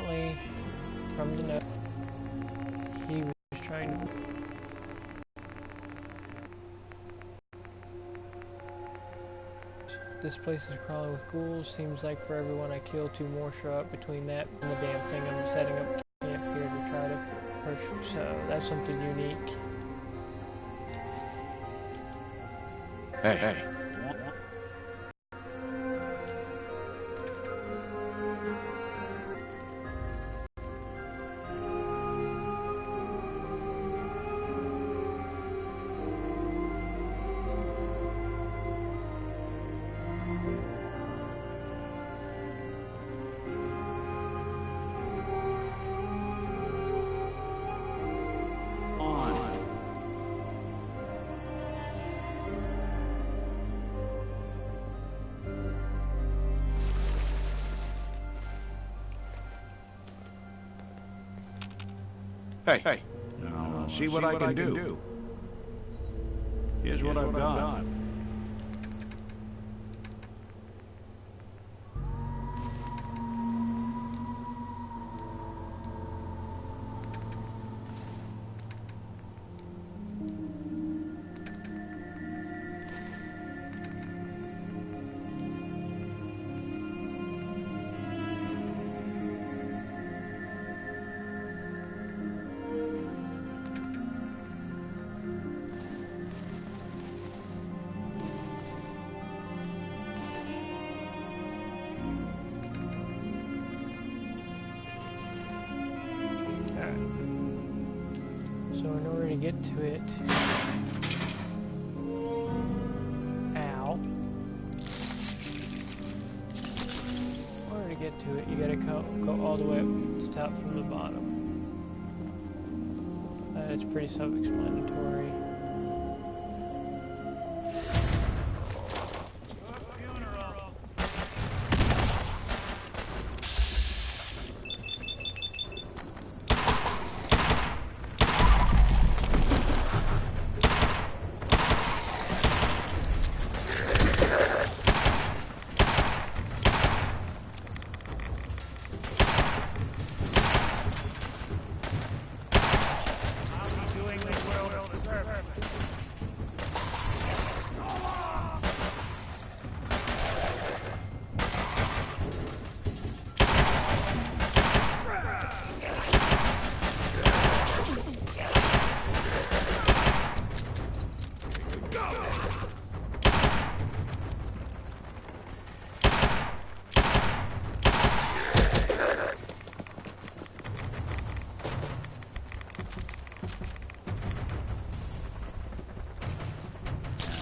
apparently, from the note, he was trying to... This place is crawling with ghouls. Seems like for everyone I kill, 2 more show up. Between that and the damn thing, I'm setting up camp here to try to push. So that's something unique. Hey. Hey. Now, see what I can do. Here's what I've got. So in order to get to it, in order to get to it, you gotta go all the way up to top from the bottom. It's pretty self-explanatory.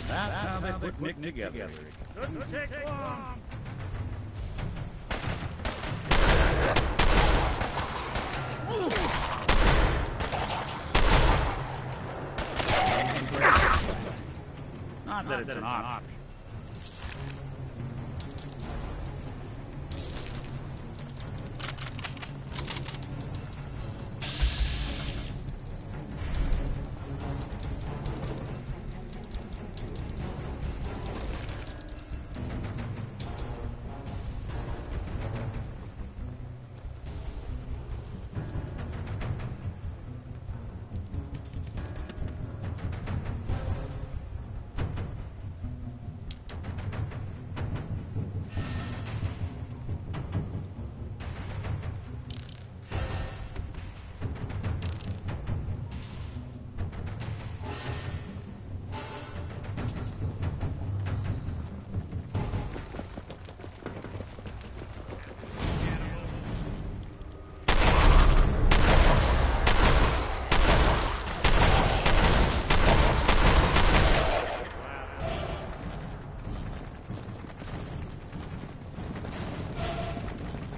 That's how they put Nick together. Couldn't take long. Not that it's an option.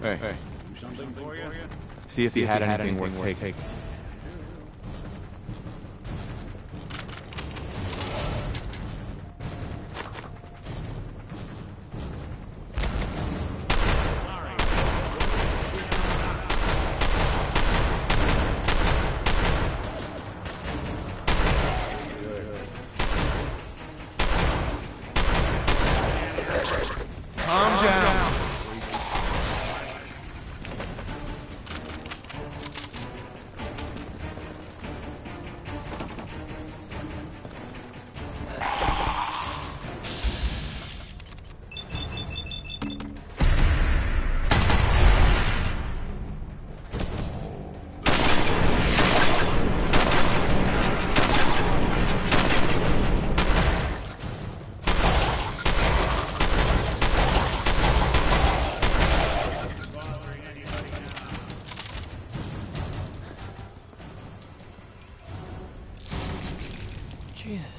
Hey. Do something for you? See if you had anything worth taking. Calm down. Jesus.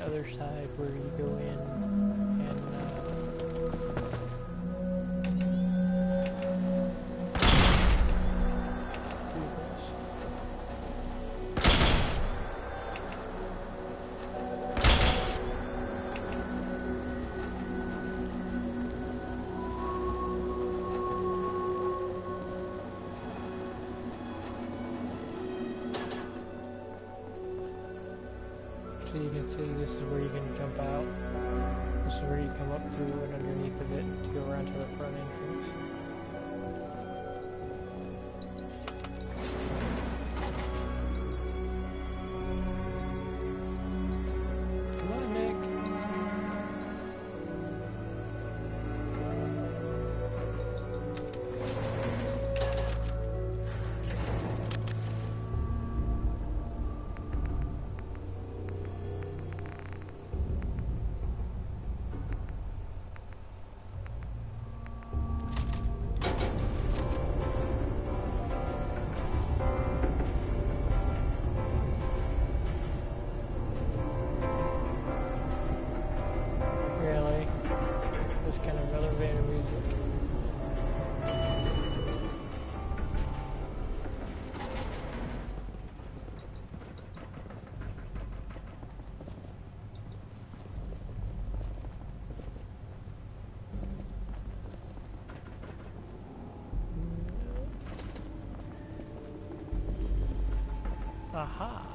other side where you go in and do this. So you can see this is where you can jump out. This is where you come up through and underneath of it to go around to the front entrance. Come on, Nick. Really? This kind of elevator music. Aha.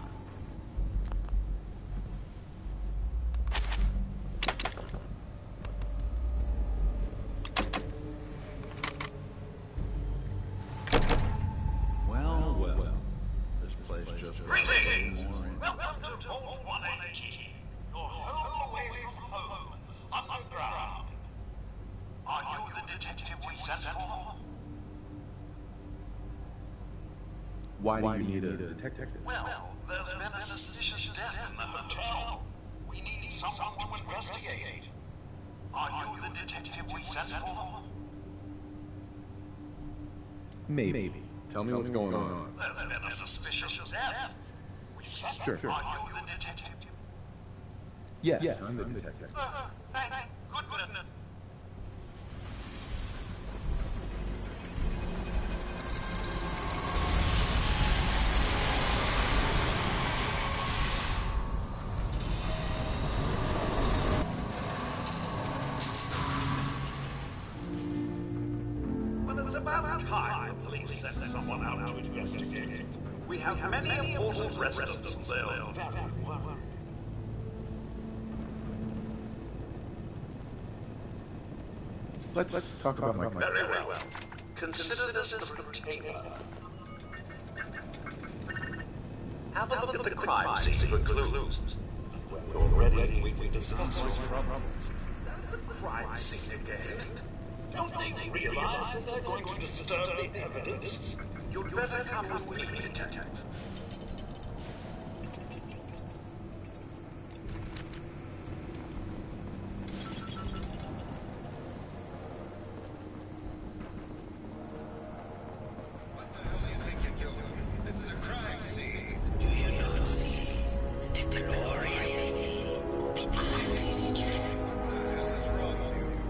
Well, well. This place just got a little more. Welcome to Vault 180. Your home away from home, underground. Are you the detective we sent for? Why do you need a detective? Well, there's been a suspicious death in the hotel. We need someone to investigate. Are you the detective we sent for? Maybe. Tell me what's going on. There's been a suspicious death. We sent Sure. Are you the detective? Yes, I'm the detective. Thank goodness. Well, it's about time the police sent someone out to investigate. We have many important residents. They're very worried. Let's talk about my Very well. Consider this a retainer. Have a look at the crime scene for clues. When you're ready, we can discuss your problems. The crime scene again? Don't they realize that they're going to disturb the evidence? You'd better come with me, detective.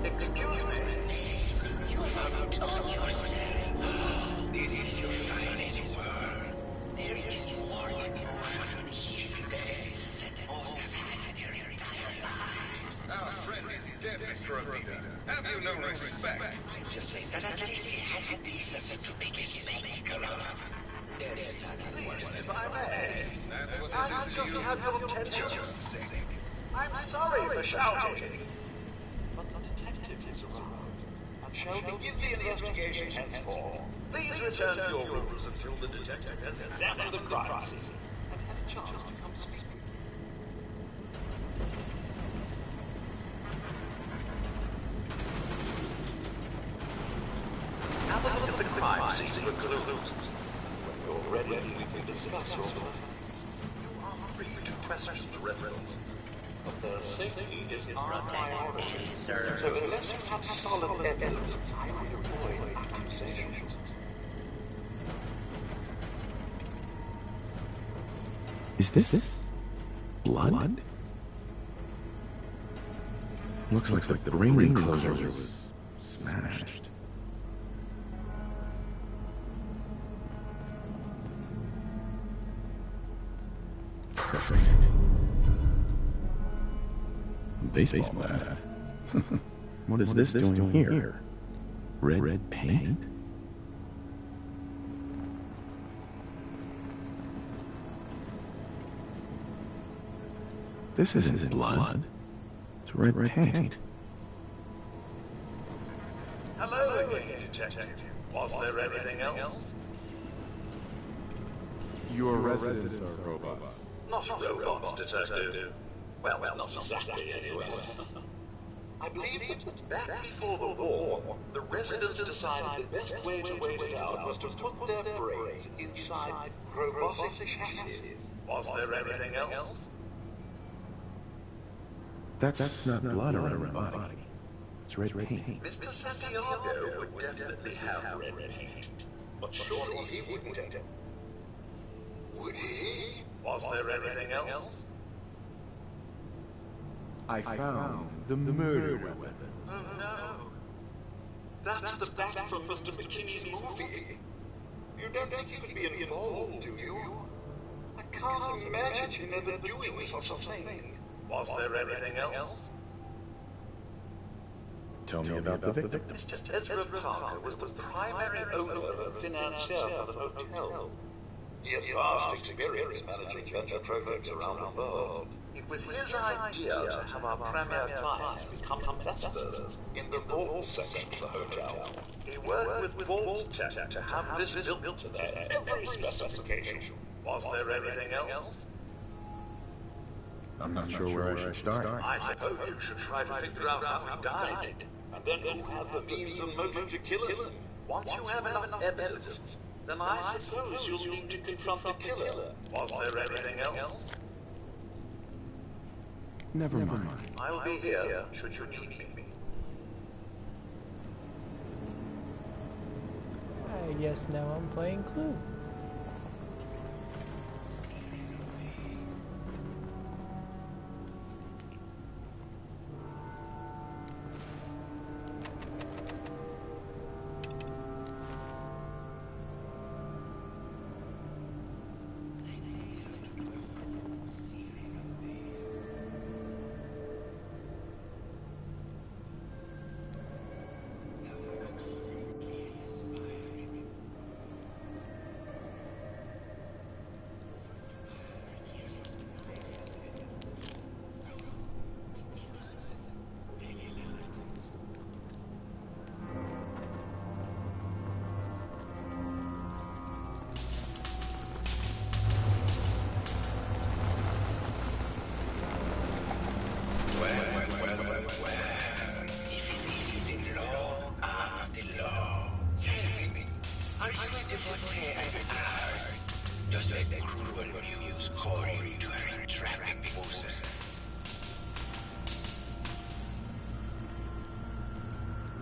Excuse me? You haven't done yourself. This is your finest work. There is more emotion here than most have had in their entire lives. Our friend is dead, Mr. Avita. Have you no respect? I'm just saying that at least he had the decency to make a spectacle of. There is nothing worse. Please, if I may. That's what I this is just to you. have your attention. I'm sorry for shouting. But the detective is around and shall begin the investigation henceforth. Please return to your rooms until the detective has examined the crime scene and had a chance to come speak with you. Have a look at the crime scene for clues. When you're ready, we can discuss your plans. You are free to question the residents. But their safety is our priority. So unless you have solid evidence, I would avoid accusations. Is this blood? Looks like the brain enclosure was smashed. Perfect. Baseball bat. What is this doing here? Red paint? This isn't blood. It's red paint. Hello again, Detective. Was there anything else? Your residents are robots. Not robots, Detective. Well, not exactly, anyway. I believe that back before the war, the residents decided the best way to wait it out was to put their brains inside robotic chassis. Was there anything else? That's not blood around the body. It's red paint. Mr. Santiago would definitely have red paint. But surely he wouldn't. Would he? Was there anything else? I found the murder weapon. Oh no. That's the bat from Mr. McKinney's movie. You don't think he could be involved, do you? I can't imagine him ever doing such a thing. Was there anything else? Tell me about the victim. Mr. Ezra Parker was the primary owner and financier for the hotel. He had vast experience managing venture projects around the world. It was his idea to have our premier clients become investors in the vault section of the hotel. He worked with Vault Tech to have this built to their every specification. Was there anything else? I'm not sure where I should start. I suppose you should try to figure out how he died, and then who had the means and motive to kill him. Once you have enough evidence, then I suppose you'll need to confront the killer. Was there anything else? Never mind. I'll be here should you need me. I guess now I'm playing Clue.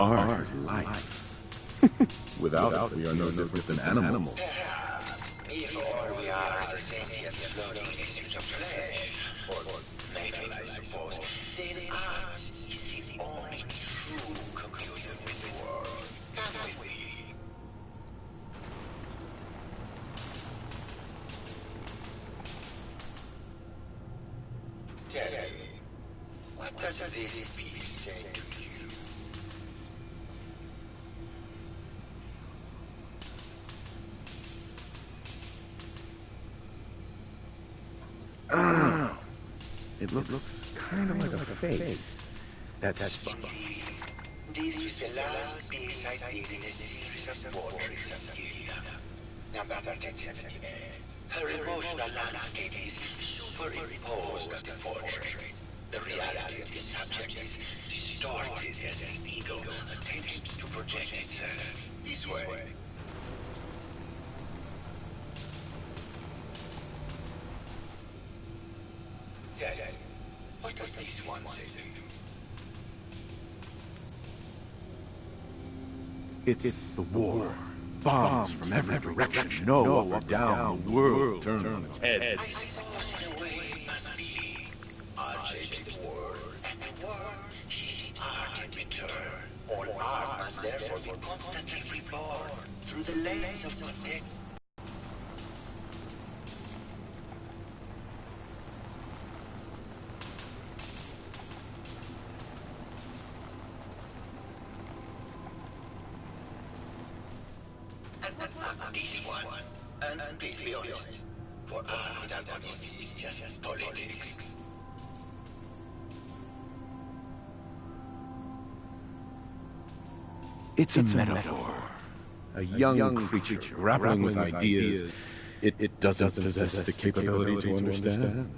Art is life. Without it, we are no different than animals. If all we are is a sentient floating issues of flesh, or metal, I suppose, then art is the only true communion with the world. Come with me. Tell me, what does this piece say to you? I don't know. It looks kind of like a face. That's This was the last piece I did in a series of portraits of Gilda. Number 1078. Her emotional landscape is superimposed on the portrait. The reality of the subject is distorted as the ego attempts to project itself this way. Dad, what does this one say to you? It's the war. Bombs from every direction. No, up or down. The world turned on its head. I suppose in a way it must be. I'll change the world, and the world shapes art must therefore be constantly reborn through the lens of connect. And not this one. And please be honest. For art without honesty is just politics. It's a metaphor. A young creature grappling with ideas it doesn't possess the capability to understand.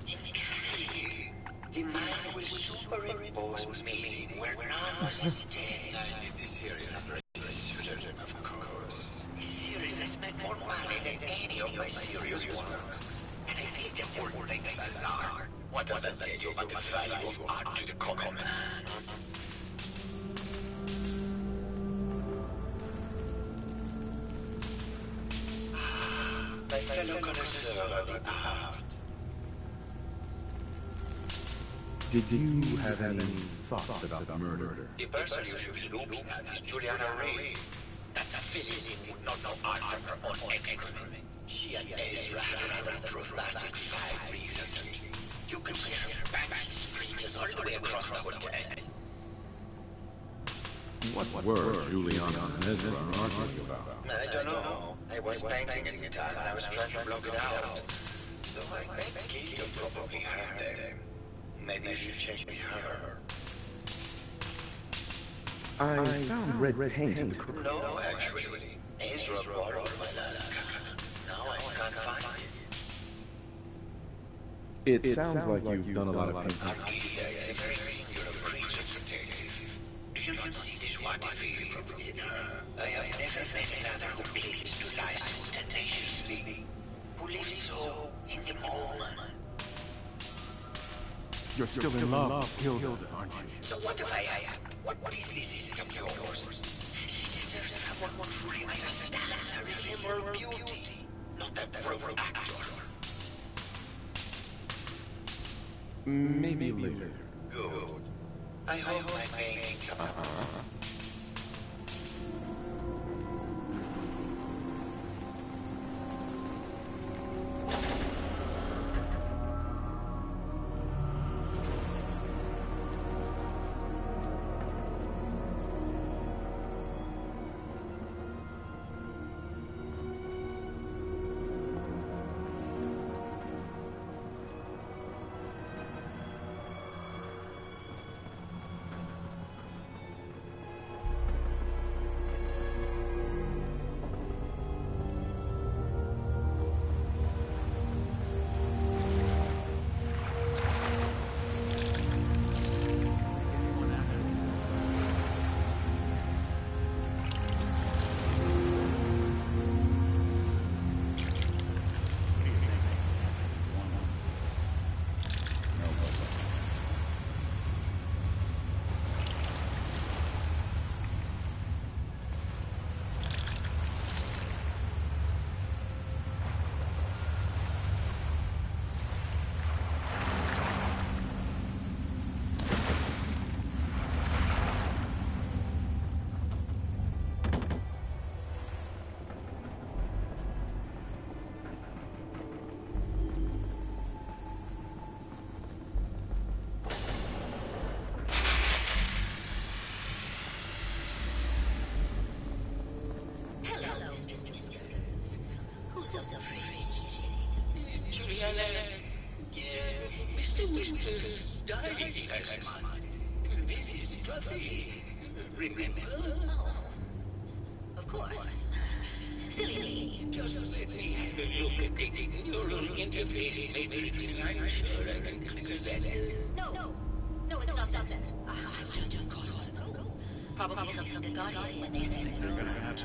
The mind will superimpose meaning where none was intended. I did this series after of course. This series has made more money than any of my serious works. And I think the whole thing's a lark. What does that tell you about the value of art to the common man? My fellow connoisseur of the art. Did you have any thoughts about murder? The person you should be looking at is Juliana Reyes. That Philistine would not know art from her own excrement. She and Ezra had a dramatic fight recently. You can hear her banging screeches all the way across the hotel. What were Juliana and Ezra arguing about? I don't know. I was painting at the time and I was trying to block it out. Though I bet Gideon probably heard them. Maybe you should check with her. I found red paint in the crowd. No, actually. Ezra borrowed my last gun. Now I can't find it. It sounds like you've done a lot of painting. Arcadia is a very singular creature, detective. Do you not see this wonderful property in her? I have never met another who claims to lie so tenaciously, who lives so in the moment. You're still in love, Hilda, aren't you? So what if I am? What is this of yours? She deserves someone who truly understands her ephemeral beauty, not that broken actor. Maybe later. Good. I hope my paintings are... Mr. Whiskers died last month. This is Fluffy. Remember? Oh, of course. Silly. Just let me have a look at the neural interface matrix, and I'm sure I can clear that. No, it's not that. I just caught on. Probably something that got in when they said You're gonna have to...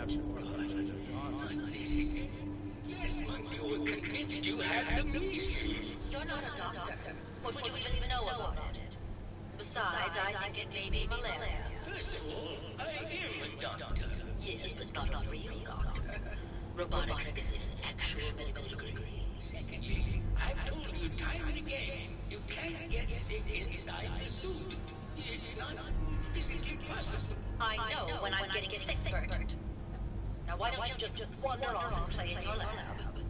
Last month you were convinced you had the measles. You're not a doctor. What would you even know about it? Besides, I think it may be malaria. First of all, I am a doctor. Yes, but not a real doctor. Robotics is an actual medical degree. Secondly, I've told you time and again, you can't get sick inside the suit. It's not physically possible. I know when I'm getting sick, Bert. Now why don't you just wander off and play in your lab?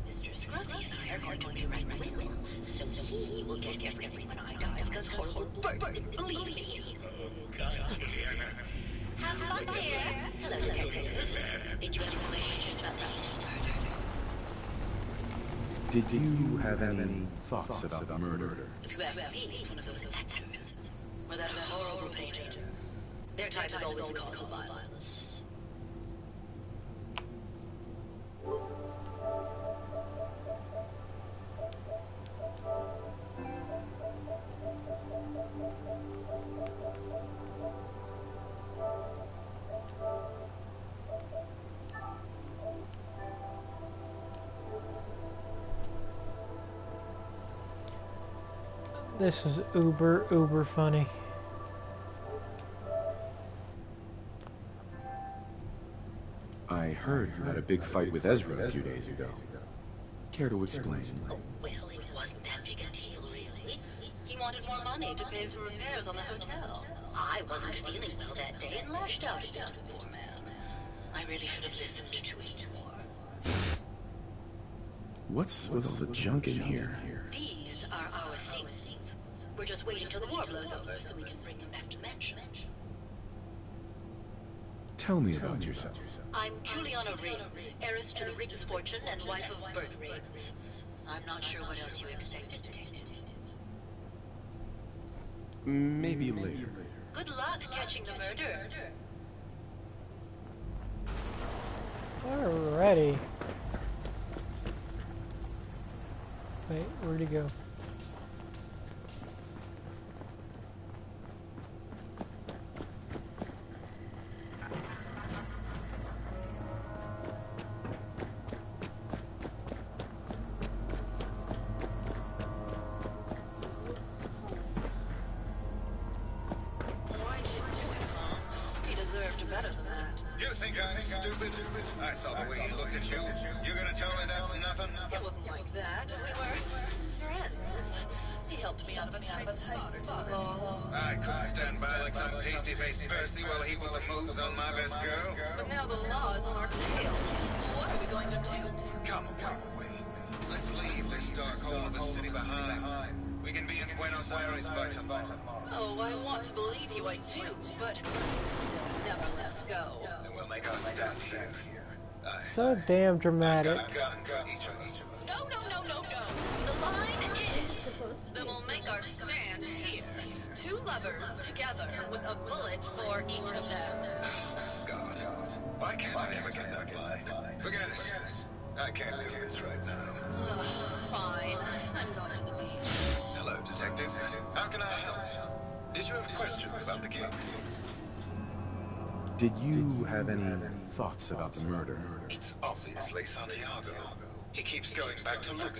Mr. Scruffy and I are going to be right with him, so he will get everything when I die, because horrible Bert, believe me. Have fun here. Hello, Detective. Did you have questions about the heinous murder? Did you have any thoughts about the murder? If you ask me, it's one of those actors. Or that horrible painter. Their type is always the cause of violence. This is uber funny. I heard you had a big fight with Ezra a few days ago. Care to explain? Oh, well, it wasn't that big a deal, really. He wanted more money to pay for repairs on the hotel. I wasn't feeling well that day and lashed out at the poor man. I really should have listened to it more. What's with all the junk in here? These are our things. We're just waiting till the war blows over so we can bring them back to Mansion. Tell me about yourself. I'm Juliana Riggs, heiress to the Riggs fortune and wife of Bert Riggs. I'm not sure what else you expected, Detective. Maybe later. Good luck catching the murderer. Alrighty. Wait, where'd he go? Why'd you do it, Mom? He deserved better than that. You think I'm stupid? I saw the way he looked at you. You gonna tell me that's nothing? It wasn't like that. We were friends. He helped me out of a tight spot, was all. I couldn't stand by like some pasty-faced Percy while he put the moves on my best girl. But now the law is on our tail. What are we going to do? Come away. Let's leave this dark hole of a city behind. We can be in Buenos Aires by tomorrow. Oh, I want to believe you, I do, but never let us go. And we'll make our stand here. So damn dramatic. Each of us. No. The line is that we'll make our stand here. Two lovers together with a bullet for each of them. God. Why can't I ever get that line? Forget it. I can't do this right now. Fine. I'm going to the beach. Hello, Detective. How can I help? Did you have questions about the case? Did you have any thoughts about the murder? It's obviously Santiago. He keeps going back to look.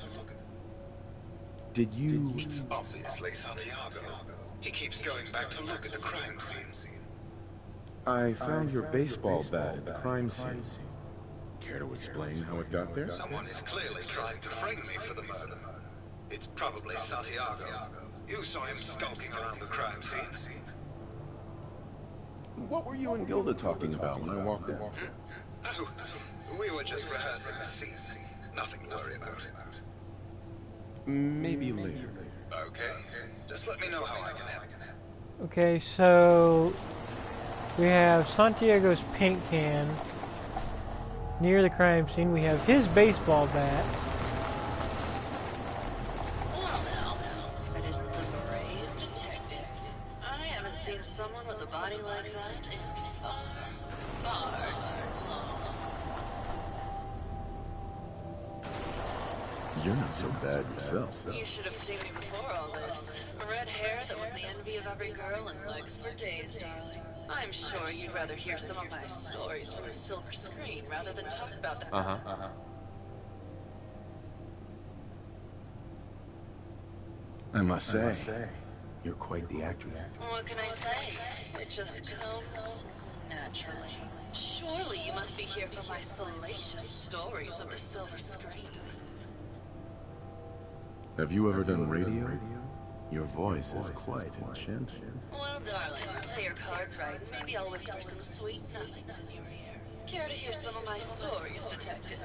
Did you... It's obviously Santiago. He keeps going back to look at the crime scene. I found your baseball bat at the crime scene. Care to explain how it got there? Someone is clearly trying to frame me for the murder. It's probably Santiago. You saw him skulking around the crime scene. What were you and Gilda talking about when I walked in? Oh, we were just rehearsing the scene. Nothing to worry about. Maybe later. Okay. Just let me know how I can help. Okay, so we have Santiago's paint can near the crime scene. We have his baseball bat. Well, now, that isn't the brave detective. I haven't seen someone with a body like that in far too long. You're not so bad yourself. You should have seen me before all this. Red hair that was the envy of every girl and legs for days, darling. I'm sure you'd rather hear some of my stories from a silver screen rather than talk about them. I must say, you're quite the actress. What can I say? It just comes naturally. Surely you must be here for my salacious stories of the silver screen. Have you ever done radio? Your voice is quite enchanting. Well, darling, play your cards right, and maybe I'll whisper some sweet nothings in your ear. Care to hear some of my stories, detective?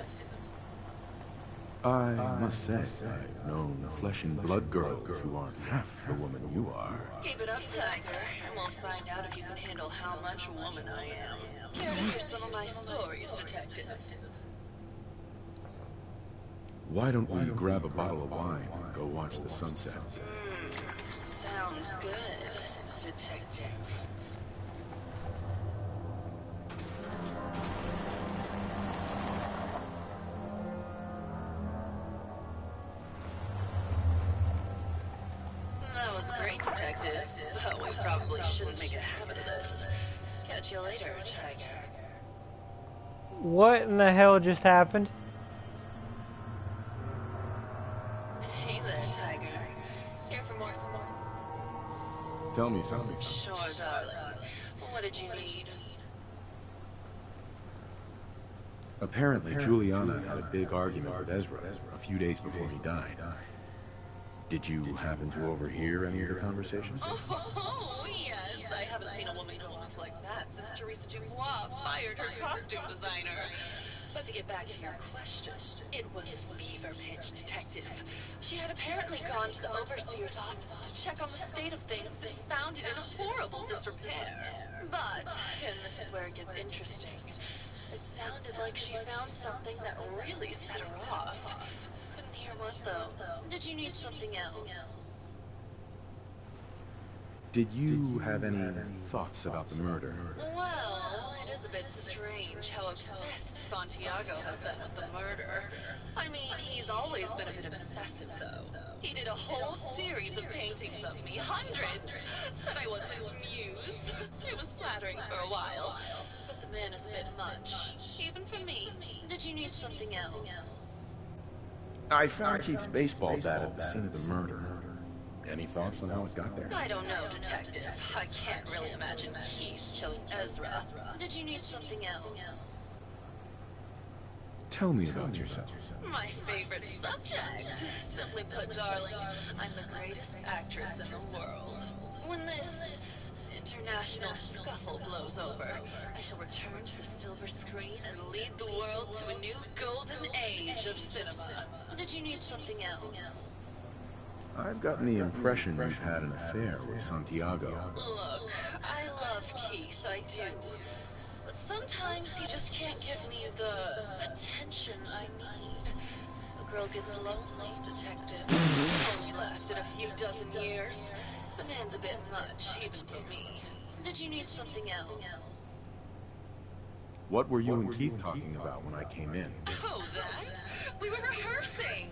I must say, I've known flesh and blood girls who aren't half the woman you are. Keep it up, Tiger, and we'll find out if you can handle how much woman I am. Care to hear some of my stories, detective? Why don't we grab a bottle of wine and go watch the sunset? Sounds good, detective. That was great, detective, but we probably shouldn't make a habit of this. Catch you later, Tiger. What in the hell just happened? Hey there, Tiger. Here for more. Tell me something. Sure, darling. What did you need? Apparently, Juliana had a big argument with Ezra a few days before he died. Did you happen to overhear any of the conversations? Oh, yes. I haven't seen a woman go off like that since Teresa Dubois fired her costume designer. But to get back to your question, it was fever pitch, detective. She had apparently gone to the overseer's office to check on the state of things and found it in horrible disrepair. But, and this is where it gets interesting, it sounded like she found something that really set her off. Couldn't hear what, though. Did you need something else? Did you have any thoughts about the murder? Well, it is a bit strange how obsessed Santiago has been with the murder. I mean, he's always been a bit obsessive, though. He did a whole series of paintings of me, hundreds. Said I was his muse. It was flattering for a while, but the man is a bit much, even for me. Did you need something else? I found Keith's baseball bat at the scene of the murder. Any thoughts on how it got there? I don't know, detective. I can't really imagine Keith killing Ezra. Did you need something else? Tell me about yourself. My favorite subject. Simply put, darling, I'm the greatest actress in the world. When this international scuffle blows over, I shall return to the silver screen and lead the world to a new golden age of cinema. Did you need something else? I've gotten the impression you've had an affair with Santiago. Look, I love Keith, I do. But sometimes he just can't give me the attention I need. A girl gets lonely, detective. It only lasted a few dozen years. The man's a bit much, even for me. Did you need something else? What were you and Keith talking about when I came in? Oh, that? We were rehearsing.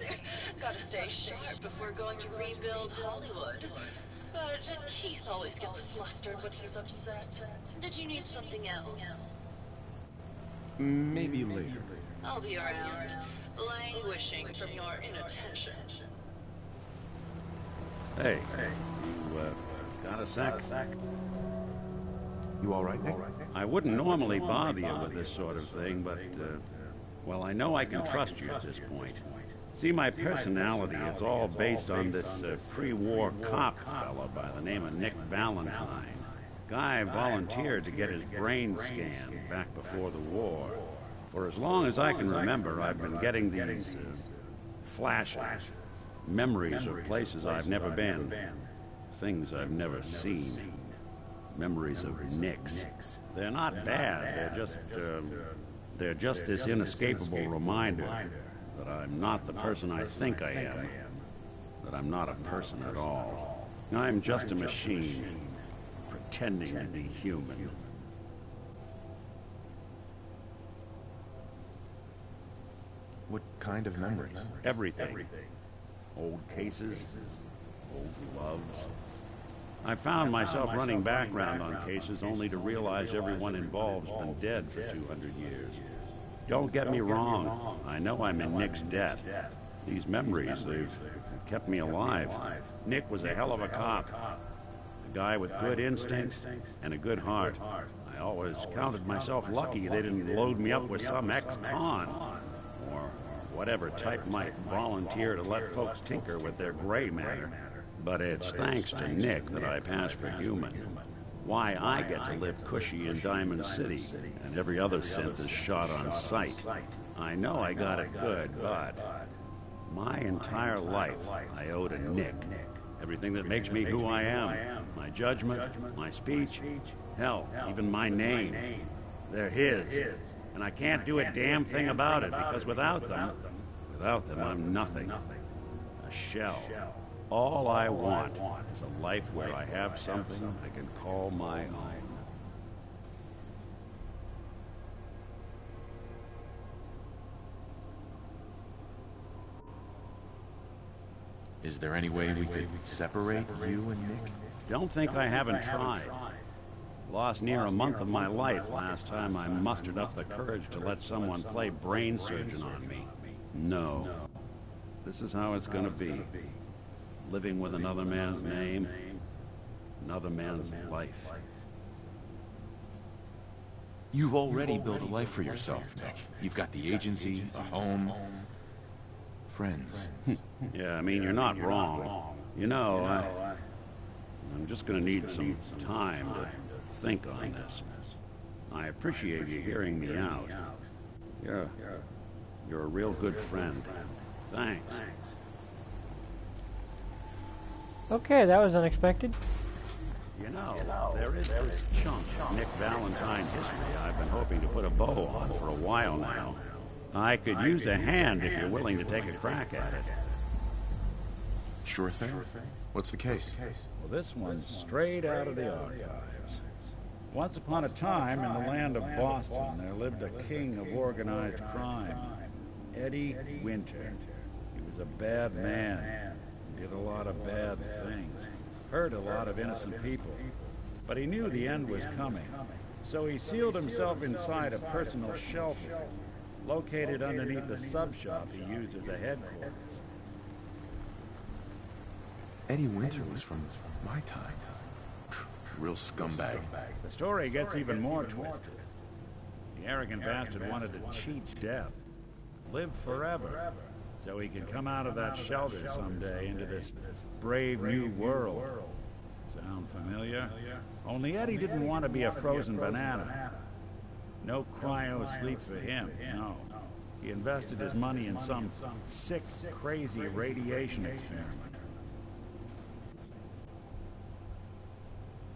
Gotta stay sharp if we're going to rebuild Hollywood. But Keith always gets flustered when he's upset. Did you need something else? Maybe later. I'll be around, languishing from your inattention. Hey, you, got a sec? You all right, Nick? I wouldn't normally bother you with this sort of thing, but, well, I know I can trust you at this point. See, my personality is all based on this pre-war cop fella by the name of Nick Valentine. Guy volunteered to get his brain scanned back before the war. For as long as I can remember, I've been getting these flashes, memories of places I've never been, things I've never seen, memories of Nicks. They're not bad, they're just this inescapable reminder that I'm not the person I think I am, that I'm not a person at all. I'm just a machine, pretending to be human. What kind of memories? Everything. Old cases, old loves. I found myself running background on cases only to realize everyone involved's been dead for 200 years. Don't get me wrong, I know I'm in Nick's debt. These memories, they've kept me alive. Nick was a hell of a cop. A guy with good instincts and a good heart. I always counted myself lucky they didn't load me up with some ex-con, or whatever type might volunteer to let folks tinker with their gray matter. But it's thanks to Nick that I pass for human. Why I get to live cushy in Diamond City, and every other synth is shot on sight. I know I got it good, but my entire life I owe to Nick. Everything that makes me who I am. My judgment, my speech, hell, even my name. They're his. And I can't do a damn thing about it, because without them, I'm nothing. A shell. All I want is a life where I have something I can call my own. Is there any way we could separate you and Nick? Don't think I haven't tried. Lost near a month of my life last time I mustered up the courage to let someone play brain surgeon on me. No. This is how it's gonna be. Living with another man's name, another man's life. You've already built a life for yourself, Nick. You've got the agency, a home, friends. Yeah, I mean, you're not wrong. You know, I'm just gonna need some time to think on this. I appreciate you hearing me out. You're a real good friend. Thanks. Okay, that was unexpected. You know, there is this chunk of Nick Valentine history I've been hoping to put a bow on for a while now. I could use a hand if you're willing to take a crack at it. Sure thing. What's the case? Well, this one's straight out of the archives. Once upon a time, in the land of Boston, there lived a king of organized crime, Eddie Winter. He was a bad man. He did a lot of bad things. Hurt a lot of innocent people. But he knew the end was coming. So he sealed himself inside a personal shelter, located underneath the sub-shop he used as a headquarters. Eddie Winter was from my time. Real scumbag. The story gets even more twisted. The arrogant bastard wanted to cheat death, live forever, so he could come out of that shelter someday into this brave new world. Sound familiar? Only Eddie didn't want to be a frozen banana. No cryo sleep for him, no. He invested his money in some sick, crazy radiation experiment.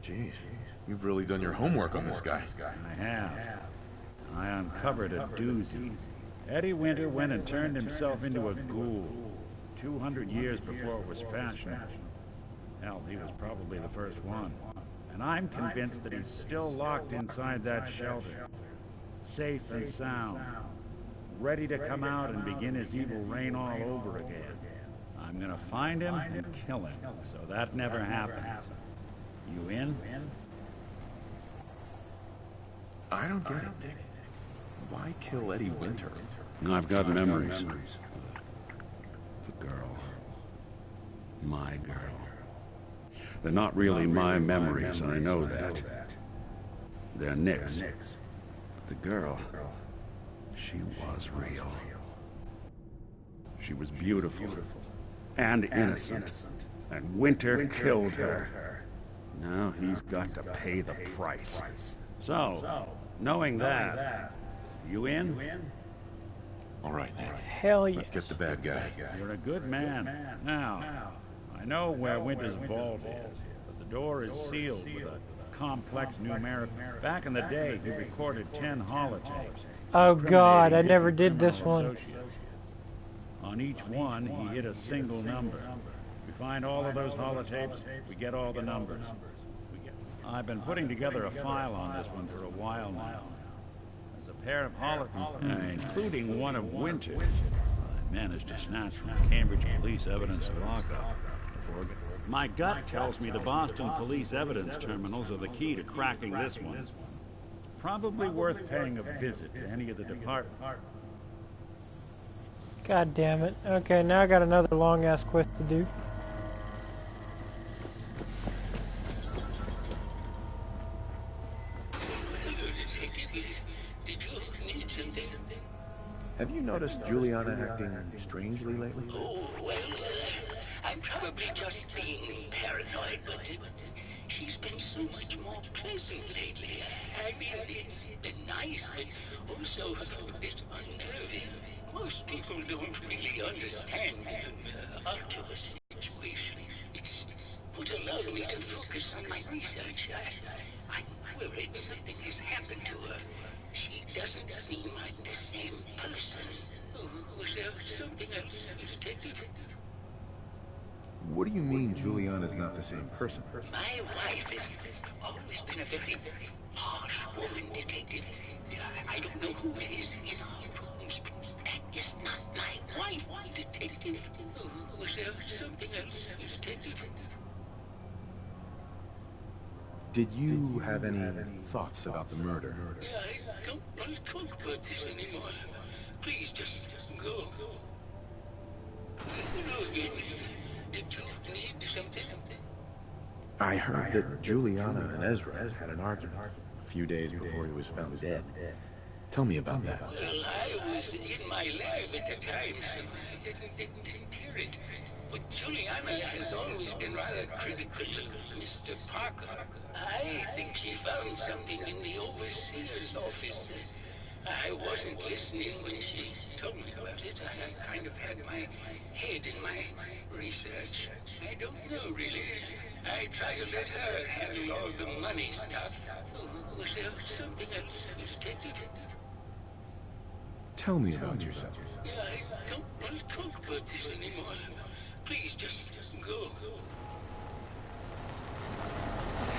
Jeez, you've really done your homework on this guy. I have. I uncovered a doozy. Eddie Winter went and turned himself into a ghoul 200 years before it was fashionable. Hell, he was probably the first one. And I'm convinced that he's still locked inside that shelter. Safe and sound. Ready to come out and begin his evil reign all over again. I'm gonna find him and kill him, so that never happens. You in? I don't get it, Nick. Why kill Eddie Winter? I've got memories. The girl. My girl. They're not really my memories, I know that. They're Nick's. But the girl, she was real. She was beautiful and innocent. And Winter killed her. Now he's got to pay the price. So, knowing that, you in? All right, Nick. Hell yeah. Let's get the bad guy. You're a good man. Now, I know where Winter's vault is, but the door is sealed with a complex numeric. Back in the day, he recorded 10 holotapes. Oh God, I never did criminal this one. associates. On each one, he hit a single number. We find all of those holotapes, we get all the numbers. I've been putting together a file on this one for a while now. There's a pair of holotapes, including one of Winter's. I managed to snatch from the Cambridge Police Evidence Lockup. My gut tells me the Boston Police Evidence Terminals are the key to cracking this one. It's probably worth paying a visit to any of the departments. God damn it. Okay, now I got another long ass quest to do. Did you need something? Have you noticed Juliana acting strangely lately? Oh, well, I'm probably just being paranoid, but she's been so much more pleasant lately. I mean, it's been nice, but also a bit unnerving. Most people don't really understand alter a situation. It's what allowed me to focus on my research. I'm worried something has happened to her. She doesn't seem like the same person. Was there something else, Detective? What do you mean Juliana's not the same person? My wife has always been a very harsh woman, Detective. I don't know who it is in our rooms, but that is not my wife, Detective. Was there something else, Detective? Did you have any thoughts about the murder? Yeah, I don't want to talk about this anymore. Please just go. Hello again. Did you need something? I heard that Juliana and Ezra had an argument a few days before he was found dead. Tell me about that. Well, I was in my lab at the time, so I didn't hear it. But Juliana has always been rather critical of Mr. Parker. I think she found something in the overseer's office. I wasn't listening when she told me about it. I kind of had my head in my research. I don't know, really. I try to let her handle all the money stuff. Was there something else, Detective? Tell me about yourself. Yeah, I don't want to talk about this anymore. Please just go.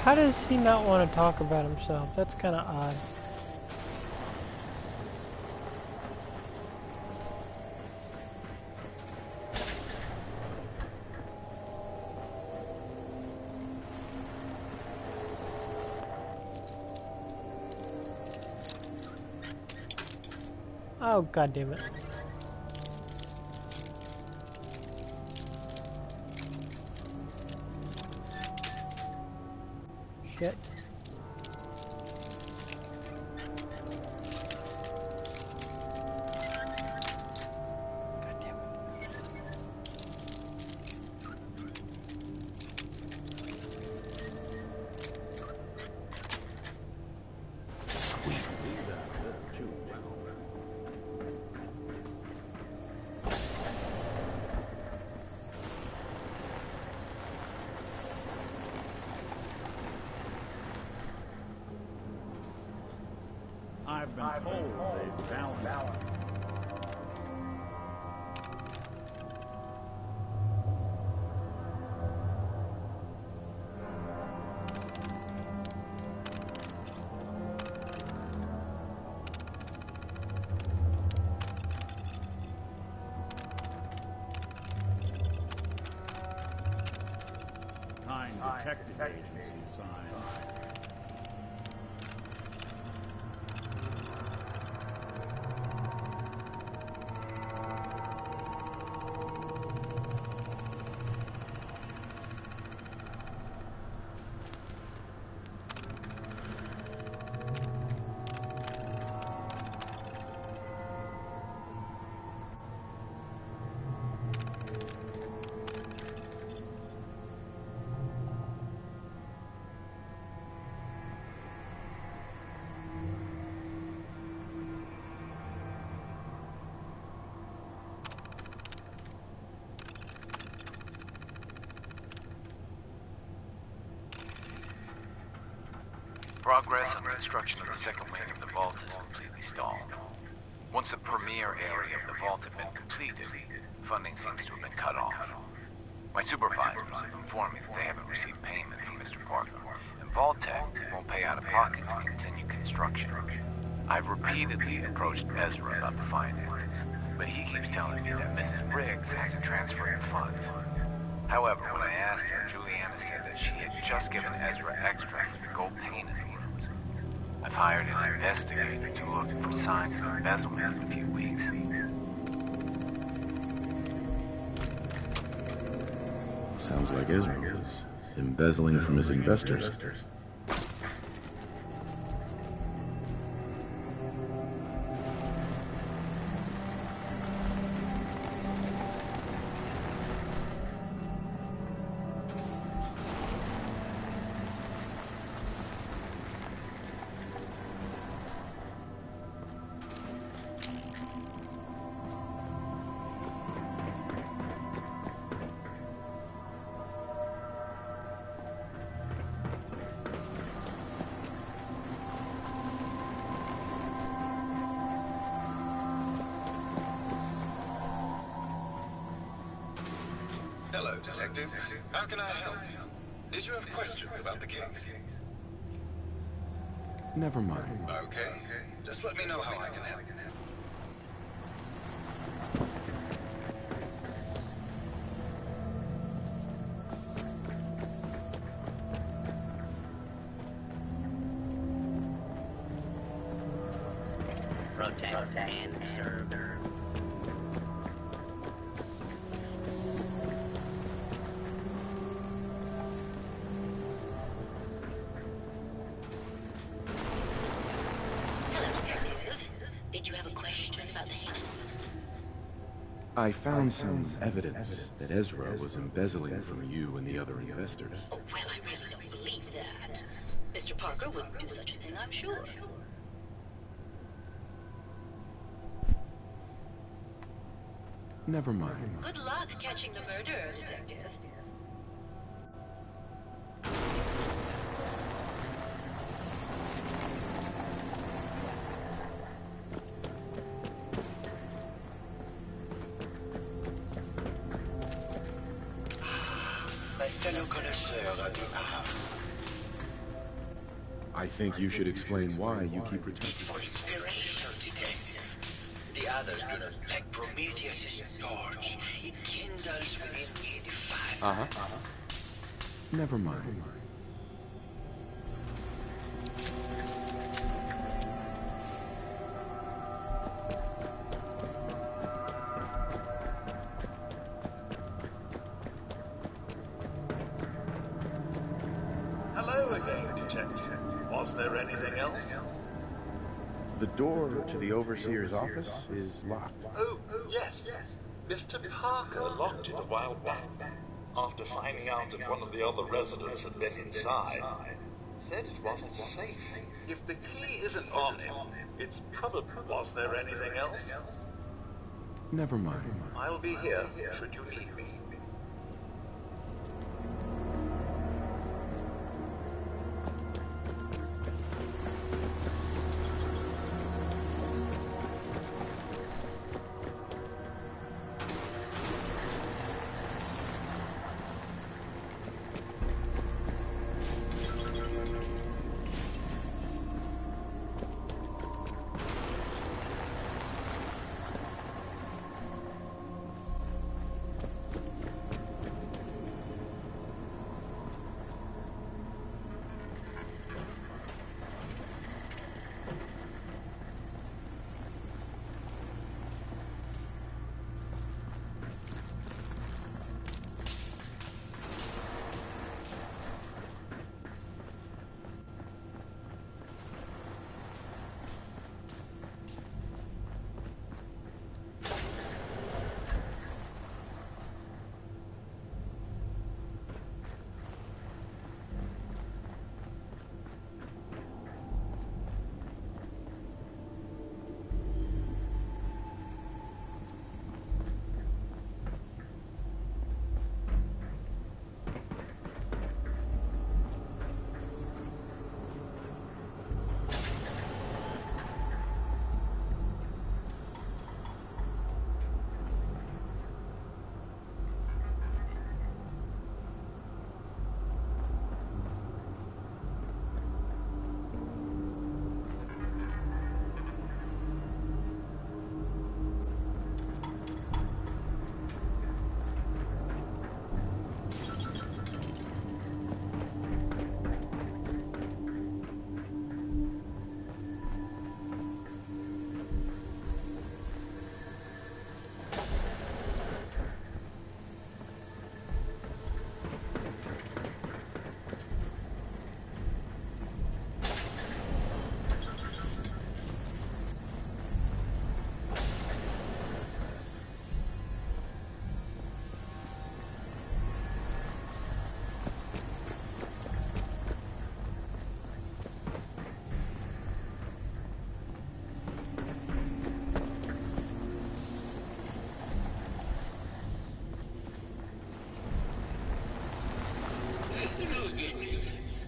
How does he not want to talk about himself? That's kind of odd. Oh, God damn it. Shit. God damn it. I've been told they found it. Kind detective agency signed. Progress on construction of the second wing of the vault is completely stalled. Once the premier area of the vault had been completed, funding seems to have been cut off. My supervisors have informed me that they haven't received payment from Mr. Parker, and Vault-Tec won't pay out of pocket to continue construction. I've repeatedly approached Ezra about the finances, but he keeps telling me that Mrs. Briggs hasn't transferred the funds. However, when I asked her, Juliana said that she had just given Ezra extra for the gold paint in the rooms. I've hired an investigator to look for signs of embezzlement in a few weeks. Sounds like Ezra was embezzling from his investors. Hello, Detective. How can I help? Did you have questions about the case? Never mind. Okay. Just let me know how I can help. Protect and serve. Hello, Detective. Did you have a question about the Higgs? I found some evidence that Ezra was embezzling from you and the other investors. Oh, well, I really don't believe that. Mr. Parker wouldn't do such a thing, I'm sure. Never mind. Good luck catching the murderer, Detective. My fellow connoisseur of the art. I think you should explain why you keep It's protecting. for inspiration, Detective. The others do not like Prometheus' torch. It kindles within me the fire. Never mind. Hello again, Detective. Was there anything else? The door to the Overseer's office is locked. Oh, yes. Mr. Parker locked it a while back. After finding out that one of the other residents had been inside, said it wasn't safe. If the key isn't on him, it's probably... Was there anything else? Never mind. I'll be here should you need me.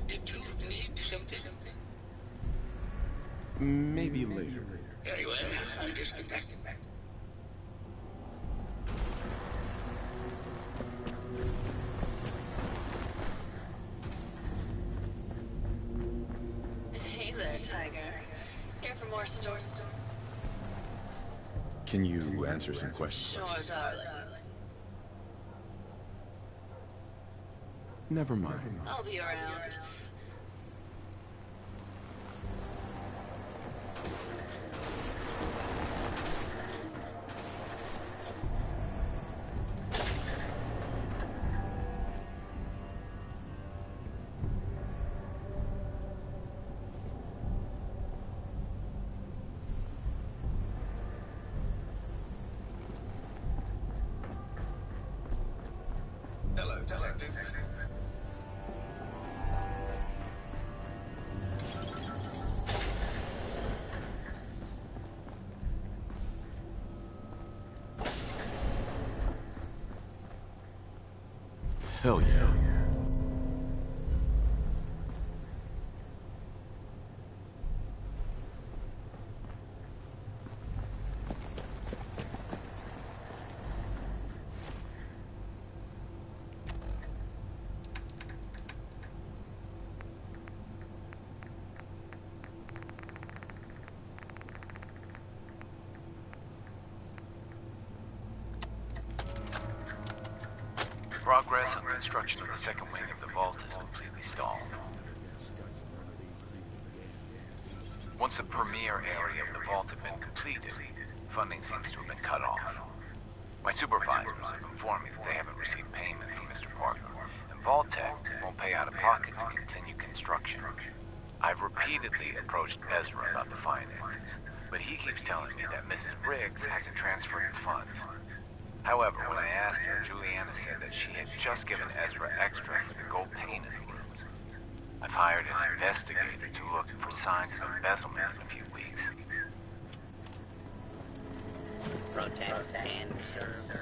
Did you need something? Maybe later. Very well, I'll just get back. more stories? Can you answer some questions? Sure, darling. Never mind. I'll be around. Hello, detective. Hell yeah. Progress on construction of the second wing of the vault is completely stalled. Once the premier area of the vault had been completed, funding seems to have been cut off. My supervisors have informed me that they haven't received payment from Mr. Parker, and Vault-Tec won't pay out of pocket to continue construction. I've repeatedly approached Ezra about the finances, but he keeps telling me that Mrs. Briggs hasn't transferred the funds. However, when I asked her, Juliana said that she had just given Ezra extra for the gold paint in the rooms. I've hired an investigator to look for signs of embezzlement in a few weeks. Protect and serve.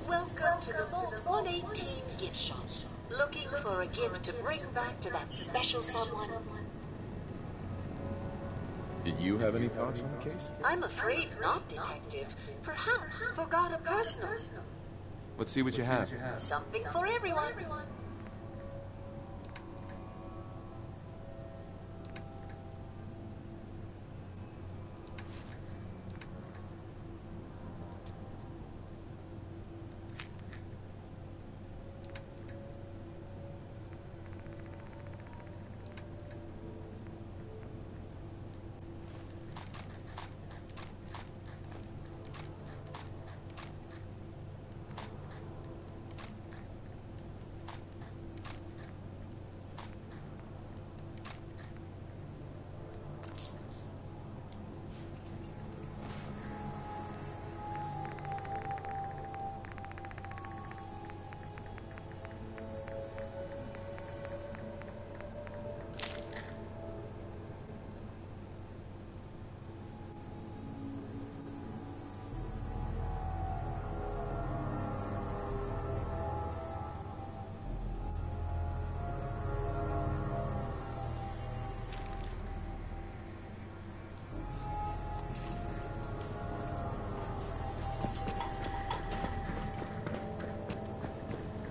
Welcome to the Vault 118 gift shop. Looking for a gift to bring back to that special someone? Did you have any thoughts on the case? I'm afraid not, Detective. Perhaps forgot a personal. Let's see what you have. Something for everyone.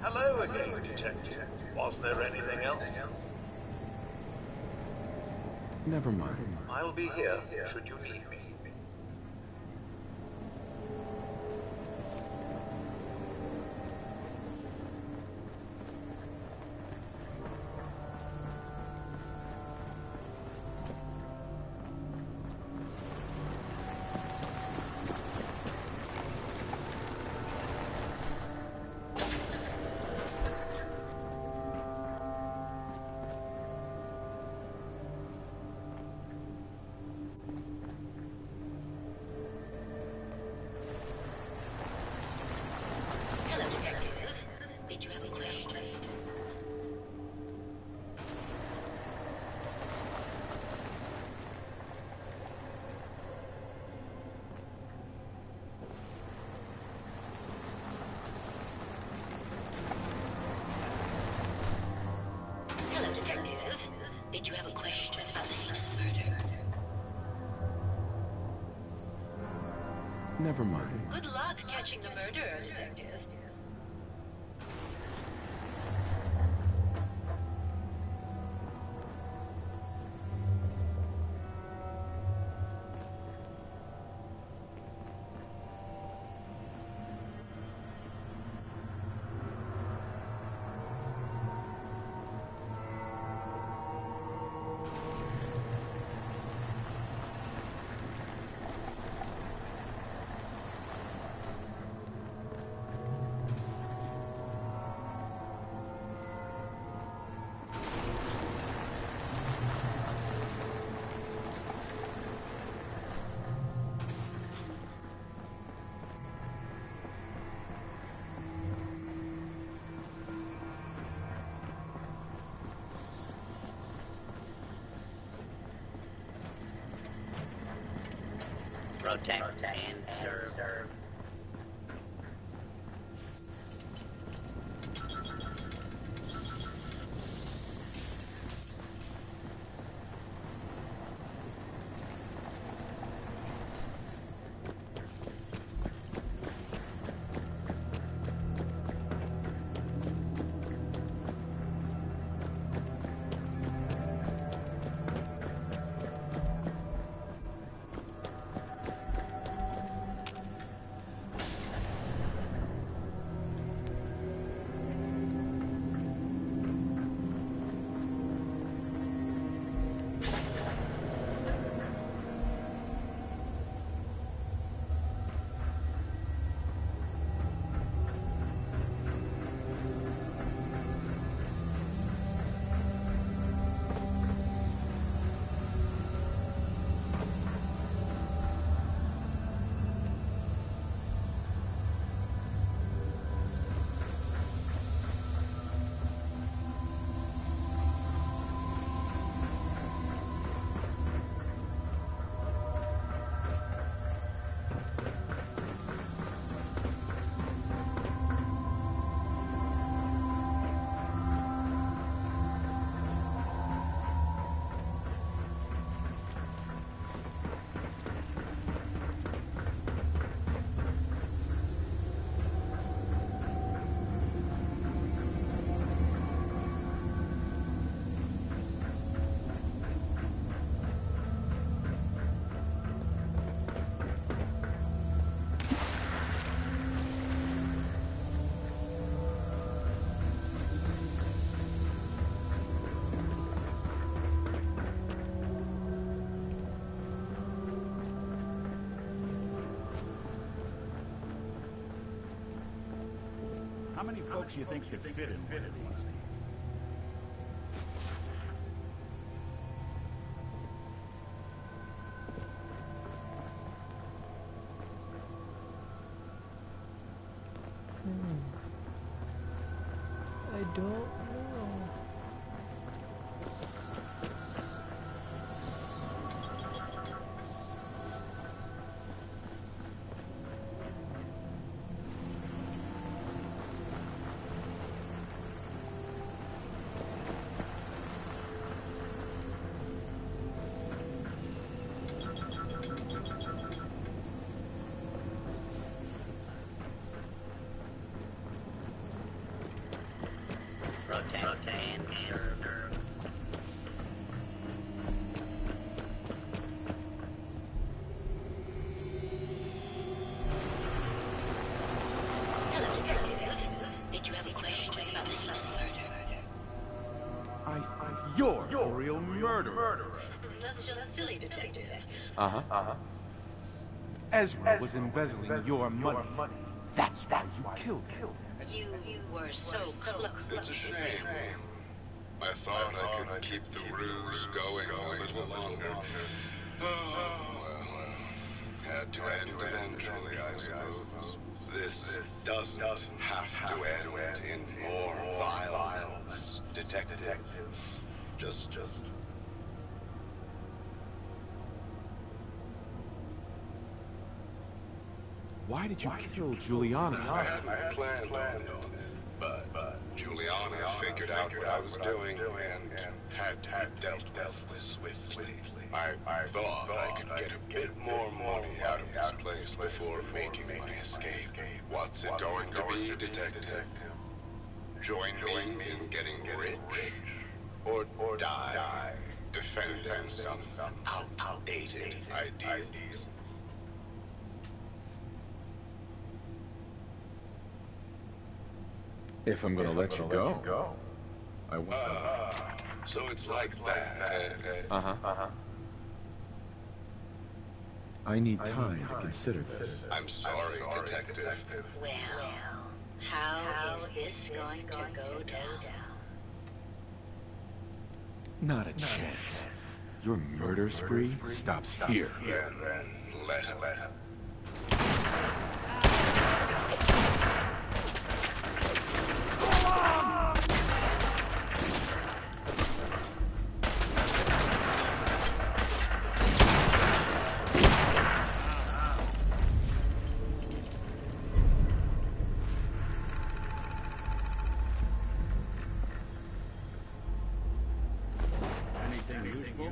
Hello again, Detective. Was there anything else? Never mind. I'll be here should you need me. Hello, Detective. Did you have a question? Hello, Detective. Did you have a question about the heinous murder? Never mind. Good luck catching the murderer, Detective. Protect and serve. How many folks do you think could fit in one of these? I don't know. Protect and serve. Hello, Detective. Did you have a question about the heinous murder? I think you're a real murderer. That's just silly, Detective. Ezra was embezzling your money. That's why you killed him. You were so close. It's a shame. I thought I could keep the ruse going a little longer. Oh, well, had to end eventually, I suppose. This doesn't have to end in more violence, Detective. Just... Why did you kill Juliana? I hadn't planned on it, but Juliana figured out what I was doing and had to be dealt with swiftly. I thought I could get a bit more money out of this place before making my escape. What's it going to be, Detective? Join me in getting rich? Or die defending some outdated ideas? If I'm gonna let you go, I won't. So it's like that. I need time to consider this. I'm sorry, Detective. Well, how is this going to go down? Not a chance. Your murder spree stops here. Then let him. I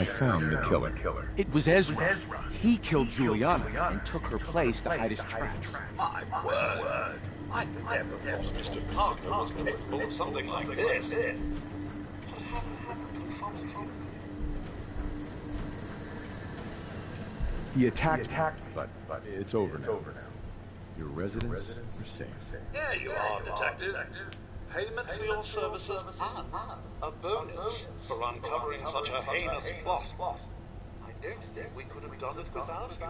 found the killer. It was Ezra. He killed Juliana and took her place to hide his tracks. My word! I never thought Mr. Parker was capable of something like this. What happened confronted him? He attacked me, but it's over now. Your residents are safe. There you are, Detective. Payment for your services and a bonus for uncovering such a heinous plot. I don't think we could have done it without you.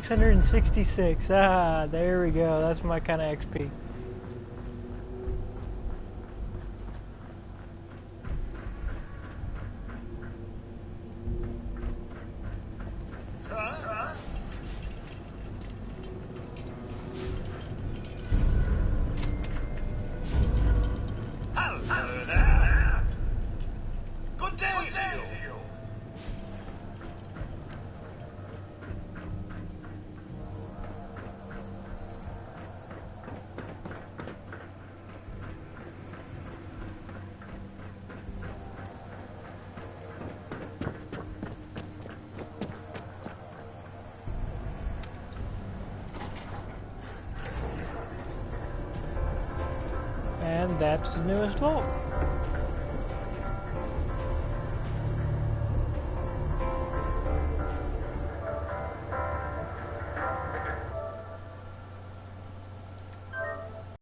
$666. Ah, there we go. That's my kind of XP. Hello there. Good day to you. And that's the newest vault.